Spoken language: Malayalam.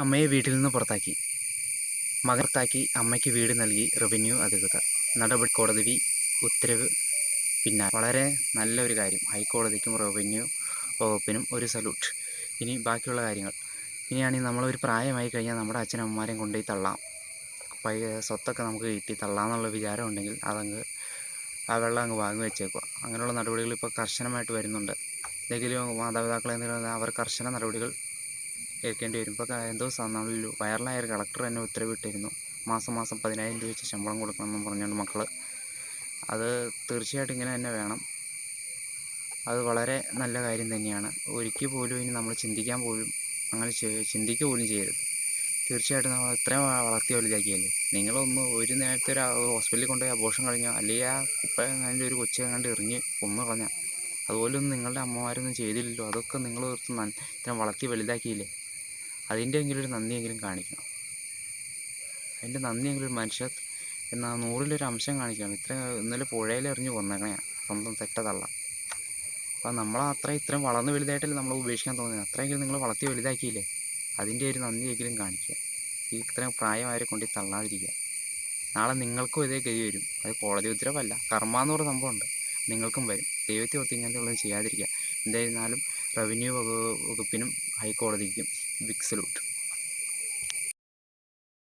അമ്മയെ വീട്ടിൽ നിന്ന് പുറത്താക്കി. മകർത്താക്കി അമ്മയ്ക്ക് വീട് നൽകി റവന്യൂ അധികൃതർ. നടപടി കോടതി ഉത്തരവ് പിന്നാലെ. വളരെ നല്ലൊരു കാര്യം. ഹൈക്കോടതിക്കും റവന്യൂ വകുപ്പിനും ഒരു സല്യൂട്ട്. ഇനി ബാക്കിയുള്ള കാര്യങ്ങൾ. ഇനിയാണെങ്കിൽ നമ്മളൊരു പ്രായമായി കഴിഞ്ഞാൽ നമ്മുടെ അച്ഛനമ്മമാരെയും കൊണ്ടുപോയി തള്ളാം. സ്വത്തൊക്കെ നമുക്ക് കിട്ടി തള്ളാമെന്നുള്ള വിചാരം ഉണ്ടെങ്കിൽ അതങ്ങ് ആ വെള്ളം അങ്ങ് വാങ്ങി വെച്ചേക്കുക. അങ്ങനെയുള്ള നടപടികൾ ഇപ്പോൾ കർശനമായിട്ട് വരുന്നുണ്ട്. എന്തെങ്കിലും മാതാപിതാക്കളെ അവർ കർശന നടപടികൾ ഏൽക്കേണ്ടി വരും. ഇപ്പോൾ എന്തോ നമ്മൾ വൈറലായ ഒരു കളക്ടർ തന്നെ ഉത്തരവിട്ടിരുന്നു, മാസം 10,000 രൂപ വെച്ച് ശമ്പളം കൊടുക്കണമെന്ന് പറഞ്ഞുകൊണ്ട് മക്കൾ. അത് തീർച്ചയായിട്ടും ഇങ്ങനെ തന്നെ വേണം. അത് വളരെ നല്ല കാര്യം തന്നെയാണ്. ഒരിക്കൽ പോലും ഇനി നമ്മൾ അങ്ങനെ ചിന്തിക്കുക പോലും ചെയ്യരുത്. തീർച്ചയായിട്ടും നമ്മൾ ഇത്രയും വളർത്തി വലുതാക്കിയല്ലേ. നിങ്ങളൊന്ന് ഒരു നേരത്തെ ഒരു ഹോസ്പിറ്റലിൽ കൊണ്ടുപോയി അബോർഷൻ കഴിഞ്ഞാൽ, അല്ലെങ്കിൽ ഇപ്പം അതിൻ്റെ ഒരു കൊച്ചു കണ്ട് എറിഞ്ഞ് കൊന്നു കളഞ്ഞാൽ, അതുപോലൊന്നും നിങ്ങളുടെ അമ്മമാരൊന്നും ചെയ്തില്ലല്ലോ. അതൊക്കെ നിങ്ങൾ ഇത്രയും വളർത്തി വലുതാക്കിയില്ലേ. അതിൻ്റെയെങ്കിലും ഒരു നന്ദിയെങ്കിലും കാണിക്കണം. അതിൻ്റെ നന്ദിയെങ്കിലും ഒരു മനുഷ്യർ എന്നാൽ 100-ൽ 1 അംശം കാണിക്കണം. ഇന്നലെ പുഴയിലെറിഞ്ഞ് കൊന്നേക്കണയാണ് സ്വന്തം തെറ്റതള്ള. അപ്പോൾ ഇത്രയും വളർന്ന് വലുതായിട്ടല്ലേ നമ്മൾ ഉപേക്ഷിക്കാൻ തോന്നുന്നത്. അത്രയെങ്കിലും നിങ്ങൾ വളർത്തി വലുതാക്കിയില്ലേ. അതിൻ്റെ ഒരു നന്ദിയെങ്കിലും കാണിക്കുക. ഇത്രയും പ്രായമായവരെ കൊണ്ട് തള്ളാതിരിക്കുക. നാളെ നിങ്ങൾക്കും ഇതേ ഗതി വരും. അത് കോടതി ഉത്തരവല്ല, കർമ്മ എന്ന് പറഞ്ഞ സംഭവമുണ്ട്, നിങ്ങൾക്കും വരും. ദൈവത്തെ ഓർത്ത് ഇങ്ങനെയുള്ളതും ചെയ്യാതിരിക്കുക. എന്തായിരുന്നാലും റവന്യൂ വകുപ്പിനും ഹൈക്കോടതിക്കും ബിഗ് സല്യൂട്ട്.